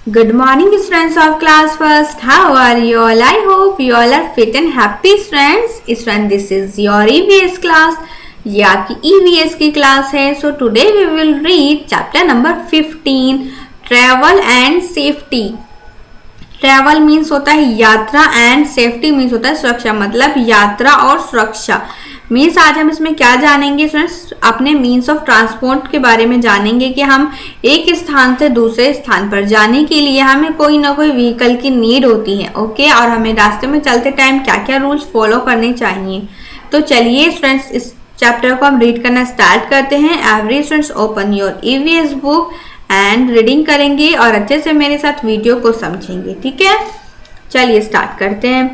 Good morning, students of class first. How are you all? I hope you all are fit and happy, students. Students, this is your EVS class. ये आपकी EVS की class है. So today we will read chapter number 15, Travel and Safety. Travel means होता है यात्रा and safety means होता है सुरक्षा, मतलब यात्रा और सुरक्षा मीन्स आज हम इसमें क्या जानेंगे स्टूडेंट्स, अपने मीन्स ऑफ ट्रांसपोर्ट के बारे में जानेंगे कि हम एक स्थान से दूसरे स्थान पर जाने के लिए हमें कोई ना कोई व्हीकल की नीड होती है. ओके, और हमें रास्ते में चलते टाइम क्या क्या रूल्स फॉलो करने चाहिए. तो चलिए स्टूडेंट्स इस चैप्टर को हम रीड करना स्टार्ट करते हैं. Every students open your EVS book and reading करेंगे और अच्छे से मेरे साथ वीडियो को समझेंगे. ठीक है, चलिए स्टार्ट करते हैं.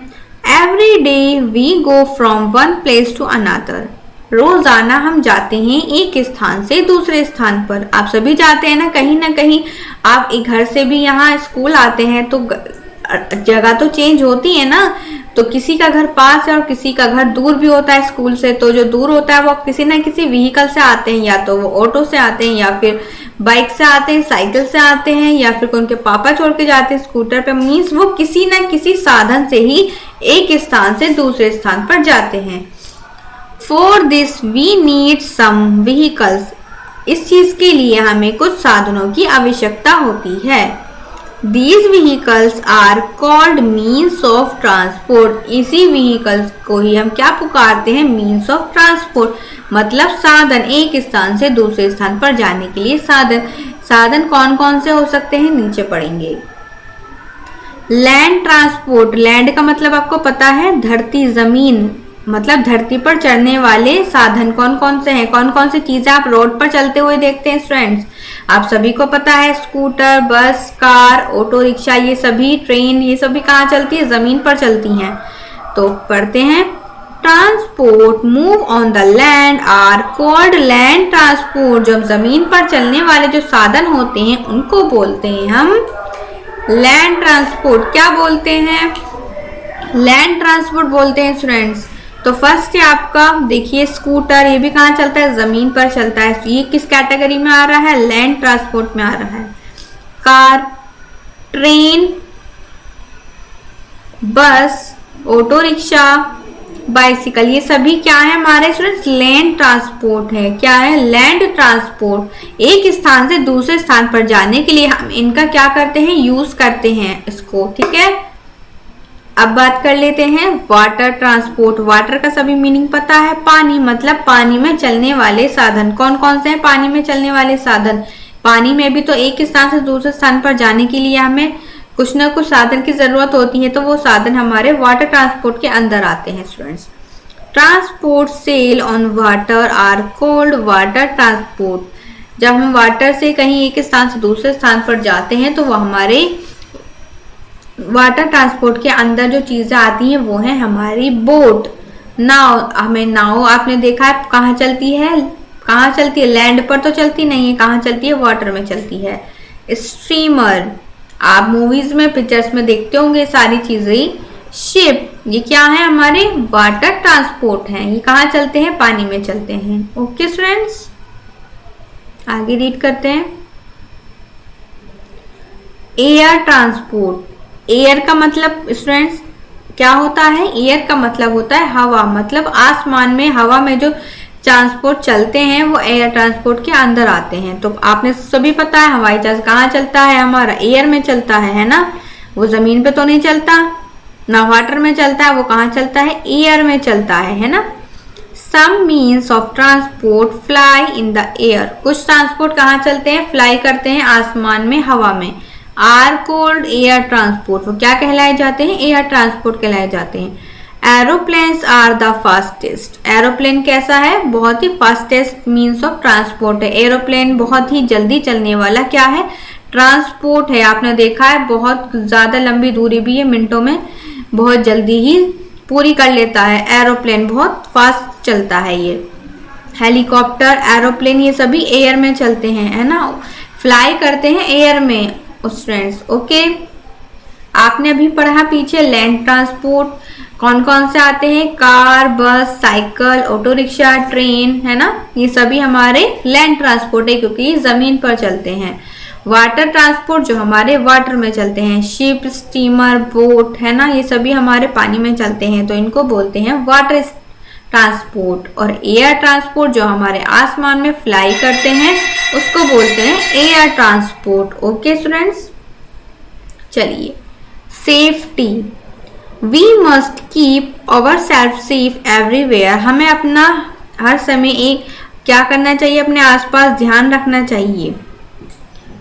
Every day we go from one place to another. रोजाना हम जाते हैं एक स्थान से दूसरे स्थान पर. आप सभी जाते हैं ना कहीं. आप एक घर से भी यहाँ स्कूल आते हैं तो जगह तो चेंज होती है ना. तो किसी का घर पास है और किसी का घर दूर भी होता है स्कूल से. तो जो दूर होता है वो किसी ना किसी व्हीकल से आते हैं, या तो वो ऑटो से आते हैं, या फिर बाइक से आते हैं, साइकिल से आते हैं, या फिर उनके पापा छोड़ के जाते हैं स्कूटर पे. मीन्स वो किसी ना किसी साधन से ही एक स्थान से दूसरे स्थान पर जाते हैं. For this we need some vehicles. इस चीज के लिए हमें कुछ साधनों की आवश्यकता होती है. These vehicles are called means of transport. इसी व्हीकल्स को ही हम क्या पुकारते हैं, मीन्स ऑफ ट्रांसपोर्ट, मतलब साधन. एक स्थान से दूसरे स्थान पर जाने के लिए साधन कौन कौन से हो सकते हैं नीचे पढ़ेंगे. Land transport. लैंड का मतलब आपको पता है धरती, जमीन, मतलब धरती पर चढ़ने वाले साधन कौन कौन से हैं. कौन कौन सी चीजें आप रोड पर चलते हुए देखते हैं स्टूडेंट्स, आप सभी को पता है. स्कूटर, बस, कार, ऑटो रिक्शा, ये सभी, ट्रेन, ये सभी कहाँ चलती है, जमीन पर चलती हैं. तो पढ़ते हैं. Transport move on the land are called land transport. जब जमीन पर चलने वाले जो साधन होते हैं उनको बोलते हैं हम लैंड ट्रांसपोर्ट. क्या बोलते हैं, लैंड ट्रांसपोर्ट बोलते हैं स्टूडेंट्स. तो फर्स्ट है आपका, देखिए स्कूटर, ये भी कहाँ चलता है, जमीन पर चलता है. ये किस कैटेगरी में आ रहा है, लैंड ट्रांसपोर्ट में आ रहा है. कार, ट्रेन, बस, ऑटो रिक्शा, बाइसिकल, ये सभी क्या है हमारे स्टूडेंट्स, लैंड ट्रांसपोर्ट है. क्या है, लैंड ट्रांसपोर्ट. एक स्थान से दूसरे स्थान पर जाने के लिए हम इनका क्या करते हैं, यूज करते हैं इसको. ठीक है, अब बात कर लेते हैं वाटर ट्रांसपोर्ट. वाटर का सभी मीनिंग पता है, पानी, मतलब पानी में चलने वाले साधन. कौन कौन से हैं पानी में चलने वाले साधन. पानी में भी तो एक स्थान से दूसरे स्थान पर जाने के लिए हमें कुछ ना कुछ साधन की जरूरत होती है. तो वो साधन हमारे वाटर ट्रांसपोर्ट के अंदर आते हैं students. Transport sail on water are called water transport. जब हम वाटर से कहीं एक स्थान से दूसरे स्थान पर जाते हैं तो वो हमारे वाटर ट्रांसपोर्ट के अंदर जो चीजें आती हैं वो है हमारी बोट, नाव. हमें नाव आपने देखा है कहाँ चलती है, लैंड पर तो चलती नहीं है, कहाँ चलती है, वाटर में चलती है. स्ट्रीमर, आप मूवीज में, पिक्चर्स में देखते होंगे सारी चीजें. शिप, ये क्या है, हमारे वाटर ट्रांसपोर्ट हैं. ये कहाँ चलते हैं, पानी में चलते हैं. ओके स्टूडेंट्स, आगे रीड करते हैं. Air transport. एयर का मतलब स्टूडेंट्स क्या होता है, एयर का मतलब होता है हवा, मतलब आसमान में हवा में जो ट्रांसपोर्ट चलते हैं वो एयर ट्रांसपोर्ट के अंदर आते हैं. तो आपने सभी पता है हवाई जहाज कहाँ चलता है, हमारा एयर में चलता है ना. वो जमीन पे तो नहीं चलता, ना वाटर में चलता है, वो कहाँ चलता है, एयर में चलता है ना. Some means of transport fly in the air. कुछ ट्रांसपोर्ट कहाँ चलते हैं, फ्लाई करते हैं आसमान में, हवा में. Are called air transport. वो क्या कहलाए जाते हैं, एयर ट्रांसपोर्ट कहलाए जाते हैं. Aeroplanes are the fastest. Aeroplane कैसा है, बहुत ही फास्टेस्ट मीन्स ऑफ ट्रांसपोर्ट है. एरोप्लेन बहुत ही जल्दी चलने वाला क्या है, ट्रांसपोर्ट है. आपने देखा है बहुत ज्यादा लंबी दूरी भी है मिनटों में बहुत जल्दी ही पूरी कर लेता है. एरोप्लेन बहुत फास्ट चलता है. ये हेलीकॉप्टर, एरोप्लेन, ये सभी एयर में चलते हैं, है ना, फ्लाई करते हैं एयर में स्टूडेंट्स. ओके, आपने अभी पढ़ा पीछे लैंड ट्रांसपोर्ट कौन कौन से आते हैं, कार, बस, साइकिल, ऑटो रिक्शा, ट्रेन, है ना. ये सभी हमारे लैंड ट्रांसपोर्ट है क्योंकि ये जमीन पर चलते हैं. वाटर ट्रांसपोर्ट जो हमारे वाटर में चलते हैं, शिप, स्टीमर, बोट है ना, ये सभी हमारे पानी में चलते हैं तो इनको बोलते हैं वाटर ट्रांसपोर्ट। और एयर ट्रांसपोर्ट जो हमारे आसमान में फ्लाई करते हैं उसको बोलते हैं एयर ट्रांसपोर्ट। ओके स्टूडेंट्स, चलिए safety, we must keep our self safe everywhere. हमें अपना हर समय एक क्या करना चाहिए, अपने आसपास ध्यान रखना चाहिए।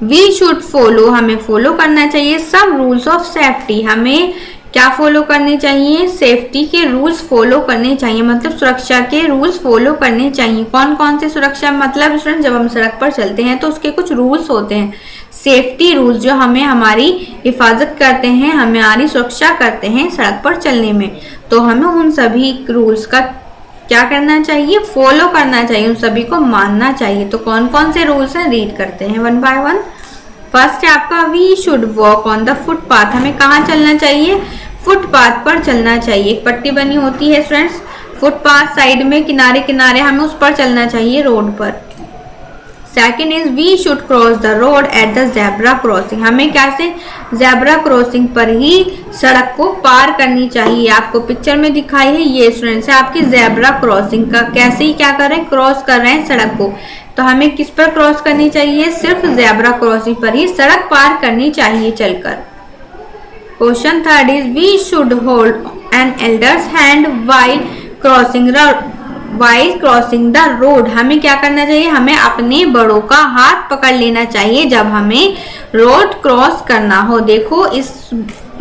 वी शुड फॉलो, हमें फॉलो करना चाहिए सम रूल्स ऑफ सेफ्टी। हमें क्या फॉलो करनी चाहिए, सेफ्टी के रूल्स फॉलो करने चाहिए, मतलब सुरक्षा के रूल्स फॉलो करने चाहिए। कौन कौन से सुरक्षा, मतलब स्टूडेंट जब हम सड़क पर चलते हैं तो उसके कुछ रूल्स होते हैं, सेफ्टी रूल्स जो हमें हमारी हिफाजत करते हैं, हमारी सुरक्षा करते हैं सड़क पर चलने में। तो हमें उन सभी रूल्स का क्या करना चाहिए, फॉलो करना चाहिए, उन सभी को मानना चाहिए। तो कौन कौन से रूल्स हैं, रीड करते हैं वन बाय वन। फर्स्ट है आपका we should walk on the footpath. हमें कहाँ चलना चाहिए, फुटपाथ पर चलना चाहिए। एक पट्टी बनी होती है स्टूडेंट्स, फुटपाथ साइड में किनारे किनारे हमें उस पर चलना चाहिए, रोड पर। Second is we should cross the road at the zebra crossing. हमें कैसे, जेब्रा क्रॉसिंग पर ही सड़क को पार करनी चाहिए। आपको पिक्चर में दिखाई है ये स्टूडेंट्स है आपकी जेब्रा क्रॉसिंग का, कैसे ही क्या कर रहे हैं, क्रॉस कर रहे हैं सड़क को। तो हमें किस पर क्रॉस करनी चाहिए, सिर्फ जेब्रा क्रॉसिंग पर ही सड़क पार करनी चाहिए चलकर। Question third is we should hold an elders hand while crossing the road. हमें क्या करना चाहिए, हमें अपने बड़ों का हाथ पकड़ लेना चाहिए जब हमें रोड क्रॉस करना हो। देखो इस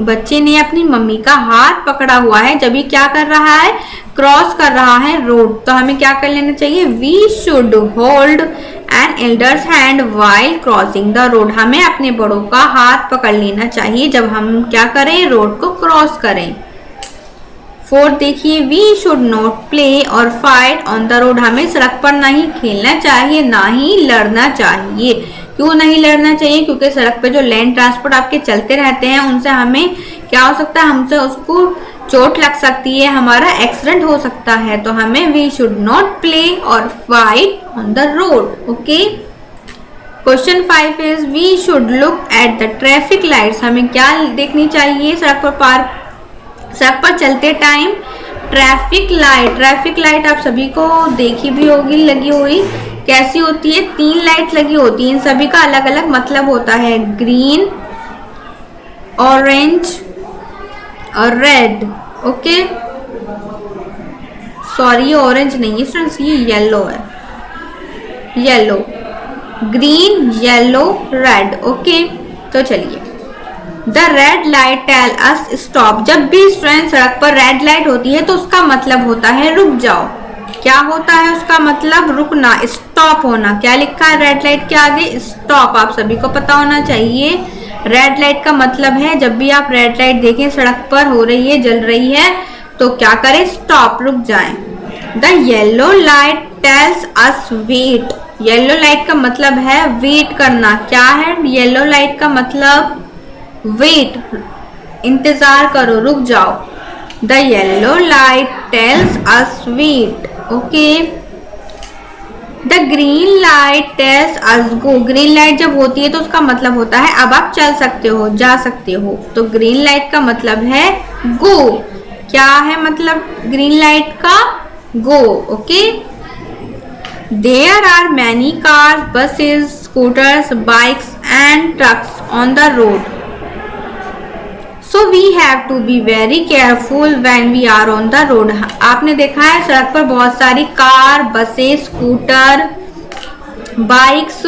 बच्चे ने अपनी मम्मी का हाथ पकड़ा हुआ है जब ये क्या कर रहा है, क्रॉस कर रहा है रोड। तो हमें क्या कर लेना चाहिए, we should hold an elders hand while crossing the road. हमें अपने बड़ों का हाथ पकड़ लेना चाहिए जब हम क्या करें, रोड को क्रॉस करें। फोर्थ देखिए, वी शुड नॉट प्ले और फाइट ऑन द रोड। हमें सड़क पर नहीं खेलना चाहिए, ना ही लड़ना चाहिए। क्यों नहीं लड़ना चाहिए, क्योंकि सड़क पे जो लैंड ट्रांसपोर्ट आपके चलते रहते हैं उनसे हमें क्या हो सकता है, हमसे उसको चोट लग सकती है, हमारा एक्सीडेंट हो सकता है। तो हमें वी शुड नॉट प्ले और fight on the road. Okay. Question 5 is we should look at the traffic lights. हमें क्या देखनी चाहिए सड़क पर चलते टाइम, ट्रैफिक लाइट आप सभी को देखी भी होगी लगी हुई। कैसी होती है, 3 लाइट लगी होती है, इन सभी का अलग अलग मतलब होता है, ग्रीन, ऑरेंज और रेड। ओके, सॉरी ये ऑरेंज नहीं है फ्रेंड्स, ये येलो है, yellow, green, yellow, red. Okay, तो चलिए, the red light tell us stop. जब भी स्टूडेंट सड़क पर रेड लाइट होती है तो उसका मतलब होता है रुक जाओ। क्या होता है उसका मतलब, रुकना, स्टॉप होना। क्या लिखा है रेड लाइट के आगे, स्टॉप। आप सभी को पता होना चाहिए रेड लाइट का मतलब है, जब भी आप रेड लाइट देखें सड़क पर हो रही है, जल रही है, तो क्या करें, स्टॉप, रुक जाएं। The yellow light tells us wait. Yellow light का मतलब है वेट करना। क्या है येलो लाइट का मतलब, वेट, इंतजार करो, रुक जाओ। The yellow light tells us wait. Okay. The green light tells us go. Green light जब होती है तो उसका मतलब होता है अब आप चल सकते हो, जा सकते हो। तो ग्रीन लाइट का मतलब है गो। क्या है मतलब ग्रीन लाइट का, go. Okay. There are many cars, buses, scooters, bikes and trucks on the road. So we have to be very careful when we are on the road. आपने देखा है सड़क पर बहुत सारी car, buses, scooter, bikes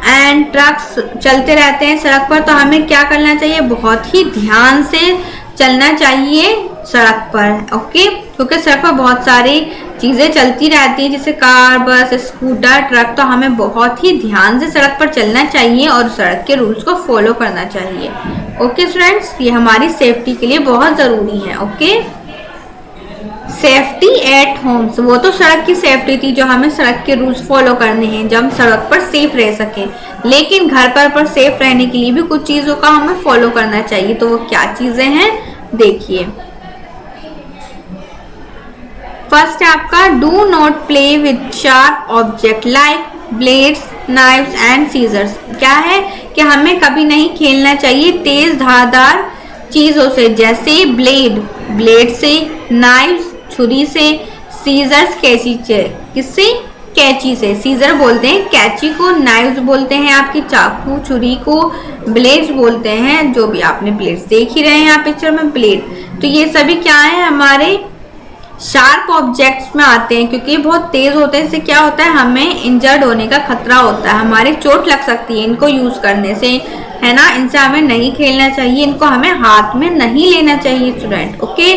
and trucks चलते रहते हैं सड़क पर। तो हमें क्या करना चाहिए, बहुत ही ध्यान से चलना चाहिए सड़क पर। ओके, क्योंकि सड़क पर बहुत सारी चीजें चलती रहती हैं जैसे कार, बस, स्कूटर, ट्रक। तो हमें बहुत ही ध्यान से सड़क पर चलना चाहिए और सड़क के रूल्स को फॉलो करना चाहिए। ओके स्टूडेंट्स, ये हमारी सेफ्टी के लिए बहुत जरूरी है। ओके। सेफ्टी एट होम्स, वो तो सड़क की सेफ्टी थी जो हमें सड़क के रूल्स फॉलो करने हैं जब हम सड़क पर सेफ रह सकें। लेकिन घर पर सेफ रहने के लिए भी कुछ चीजों का हमें फॉलो करना चाहिए। तो वो क्या चीजें हैं देखिए। फर्स्ट है आपका do not play with sharp object like blades, knives and scissors. क्या है कि हमें कभी नहीं खेलना चाहिए तेज धारदार चीजों से, जैसे ब्लेड से, नाइव्स छुरी से, सीजर्स कैंची से। किससे? कैंची से। सीजर बोलते हैं कैंची को, नाइव्स बोलते हैं आपकी चाकू छुरी को, ब्लेड्स बोलते हैं जो भी आपने ब्लेड्स देख ही रहे हैं यहाँ पिक्चर में ब्लेड। तो ये सभी क्या है? हमारे शार्प ऑब्जेक्ट्स में आते हैं, क्योंकि बहुत तेज होते हैं। इससे क्या होता है? हमें इंजर्ड होने का खतरा होता है, हमारी चोट लग सकती है इनको यूज करने से, है ना। इनसे हमें नहीं खेलना चाहिए, इनको हमें हाथ में नहीं लेना चाहिए student. Okay,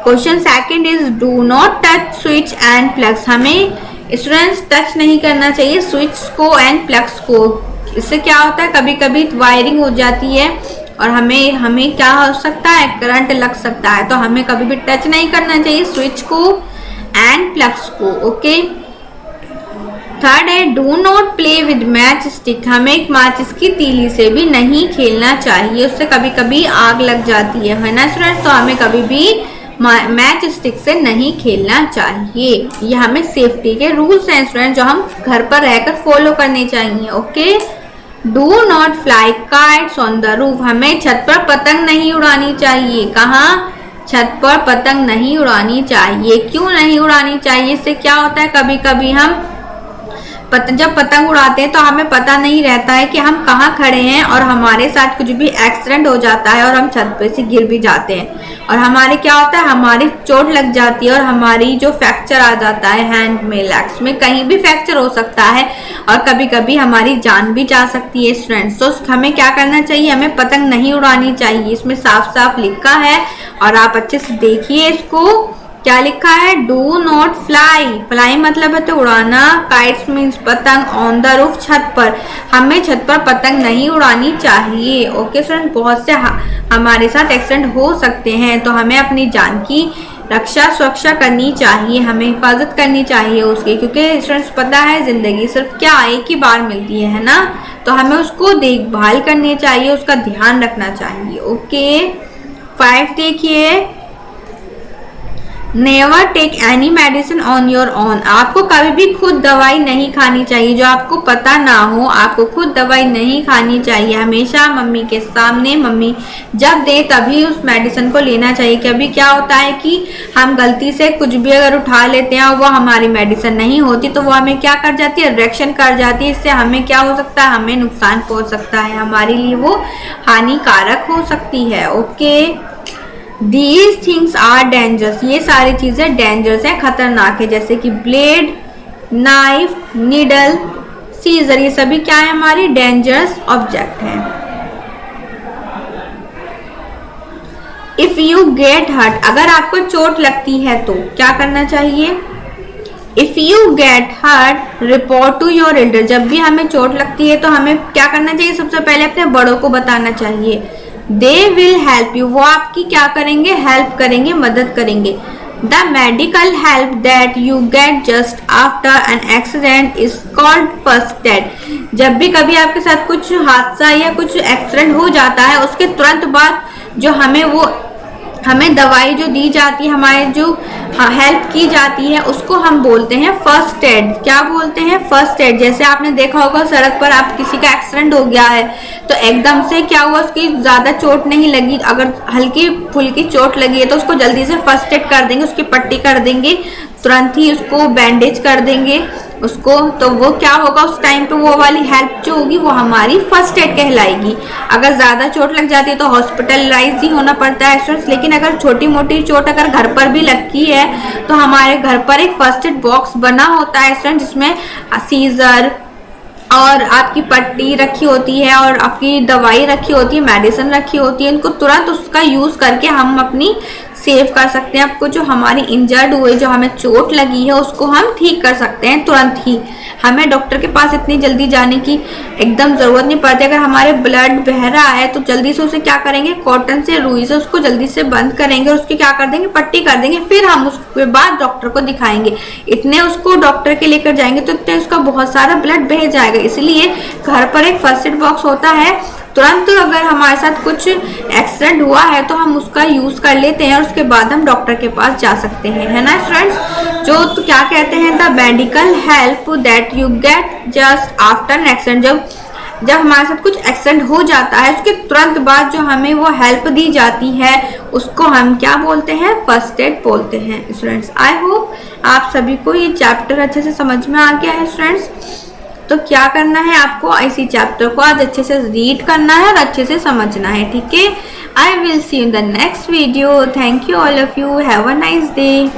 question second is do not touch switch and plugs. हमें स्टूडेंट्स टच नहीं करना चाहिए स्विच को एंड प्लग्स को। इससे क्या होता है? कभी कभी वायरिंग हो जाती है और हमें क्या हो सकता है? करंट लग सकता है। तो हमें कभी भी टच नहीं करना चाहिए स्विच को एंड प्लग्स को। ओके, थर्ड है do not play with match stick. हमें एक माचिस की तीली से भी नहीं खेलना चाहिए, उससे कभी कभी आग लग जाती है ना स्टूडेंट्स। तो हमें कभी भी मैच स्टिक से नहीं खेलना चाहिए। ये हमें सेफ्टी के रूल्स हैं स्टूडेंट, जो हम घर पर रहकर फॉलो करने चाहिए। Okay, do not fly kites on the roof. हमें छत पर पतंग नहीं उड़ानी चाहिए। कहाँ? छत पर पतंग नहीं उड़ानी चाहिए। क्यों नहीं उड़ानी चाहिए? इससे क्या होता है? कभी कभी हम जब पतंग उड़ाते हैं तो हमें पता नहीं रहता है कि हम कहाँ खड़े हैं, और हमारे साथ कुछ भी एक्सीडेंट हो जाता है और हम छत पे से गिर भी जाते हैं, और हमारे क्या होता है? हमारी चोट लग जाती है और हमारी जो फ्रैक्चर आ जाता है हैंड में, लेग्स में, कहीं भी फ्रैक्चर हो सकता है, और कभी कभी हमारी जान भी जा सकती है स्टूडेंट्स। तो हमें क्या करना चाहिए? हमें पतंग नहीं उड़ानी चाहिए। इसमें साफ साफ लिखा है और आप अच्छे से देखिए इसको। क्या लिखा है? Do not fly. फ्लाई मतलब है तो उड़ाना, काइट्स मीन्स पतंग, ऑन द रूफ छत पर। हमें छत पर पतंग नहीं उड़ानी चाहिए। ओके स्टूडेंट, बहुत से हमारे साथ एक्सीडेंट हो सकते हैं, तो हमें अपनी जान की सुरक्षा करनी चाहिए, हमें हिफाजत करनी चाहिए उसकी, क्योंकि स्टूडेंट्स पता है जिंदगी सिर्फ क्या एक ही बार मिलती है ना। तो हमें उसको देखभाल करनी चाहिए, उसका ध्यान रखना चाहिए। ओके, 5 देखिए, never take any medicine on your own. आपको कभी भी खुद दवाई नहीं खानी चाहिए, जो आपको पता ना हो आपको खुद दवाई नहीं खानी चाहिए। हमेशा मम्मी के सामने, मम्मी जब दे तभी उस मेडिसिन को लेना चाहिए। कभी क्या होता है कि हम गलती से कुछ भी अगर उठा लेते हैं और वो हमारी मेडिसिन नहीं होती, तो वो हमें क्या कर जाती है? रिएक्शन कर जाती है। इससे हमें क्या हो सकता है? हमें नुकसान पहुंच सकता है, हमारे लिए वो हानिकारक हो सकती है। Okay, These things are dangerous। ये सारी चीजें डेंजरस है, खतरनाक है, जैसे कि ब्लेड, नाइफ, नीडल, सीजर, ये सभी क्या है? हमारी डेंजरस ऑब्जेक्ट हैं। इफ यू गेट हर्ट, अगर आपको चोट लगती है तो क्या करना चाहिए? If you get hurt report to your elder. जब भी हमें चोट लगती है तो हमें क्या करना चाहिए? सबसे पहले अपने बड़ों को बताना चाहिए। दे विल हेल्प यू, वो आपकी क्या करेंगे? हेल्प करेंगे, मदद करेंगे। The medical help that you get just after an accident is called first aid. जब भी कभी आपके साथ कुछ हादसा या कुछ एक्सीडेंट हो जाता है, उसके तुरंत बाद जो हमें दवाई जो दी जाती है, हमारे जो हेल्प की जाती है, उसको हम बोलते हैं फर्स्ट एड। क्या बोलते हैं? First aid. जैसे आपने देखा होगा सड़क पर आप किसी का एक्सीडेंट हो गया है तो एकदम से क्या हुआ, उसकी ज्यादा चोट नहीं लगी, अगर हल्की फुल्की चोट लगी है तो उसको जल्दी से फर्स्ट एड कर देंगे, उसकी पट्टी कर देंगे, तुरंत ही उसको बैंडेज कर देंगे उसको। तो वो क्या होगा? उस टाइम पे वो वाली हेल्प जो होगी वो हमारी फर्स्ट एड कहलाएगी। अगर ज्यादा चोट लग जाती है तो हॉस्पिटलाइज ही होना पड़ता है स्टूडेंट्स। लेकिन अगर छोटी मोटी चोट अगर घर पर भी लगती है तो हमारे घर पर एक फर्स्ट एड बॉक्स बना होता है स्टूडेंट, जिसमें सीजर और आपकी पट्टी रखी होती है और आपकी दवाई रखी होती है, मेडिसिन रखी होती है। इनको तुरंत उसका यूज करके हम अपनी सेव कर सकते हैं। आपको जो हमारी इंजर्ड हुए, जो हमें चोट लगी है, उसको हम ठीक कर सकते हैं तुरंत ही। हमें डॉक्टर के पास इतनी जल्दी जाने की एकदम जरूरत नहीं पड़ती। अगर हमारे ब्लड बह रहा है तो जल्दी से उसे क्या करेंगे? कॉटन से, रुई से उसको जल्दी से बंद करेंगे और उसकी क्या कर देंगे? पट्टी कर देंगे। फिर हम उसके बाद डॉक्टर को दिखाएंगे। इतने उसको डॉक्टर के लेकर जाएंगे तो इतने उसका बहुत सारा ब्लड बह जाएगा। इसलिए घर पर एक फर्स्ट एड बॉक्स होता है। तुरंत अगर हमारे साथ कुछ एक्सीडेंट हुआ है तो हम उसका यूज कर लेते हैं और उसके बाद हम डॉक्टर के पास जा सकते हैं, है ना स्टूडेंट्स। जो तो क्या कहते हैं, the medical help that you get just after an accident, जब हमारे साथ कुछ एक्सीडेंट हो जाता है उसके तुरंत बाद जो हमें वो हेल्प दी जाती है उसको हम क्या बोलते हैं, फर्स्ट एड बोलते हैं। स्टूडेंट्स, आई होप आप सभी को ये चैप्टर अच्छे से समझ में आ गया है। स्टूडेंट्स, तो क्या करना है, आपको इसी चैप्टर को आज अच्छे से रीड करना है और अच्छे से समझना है, ठीक है। I will see you in the next video. Thank you all of you, have a nice day.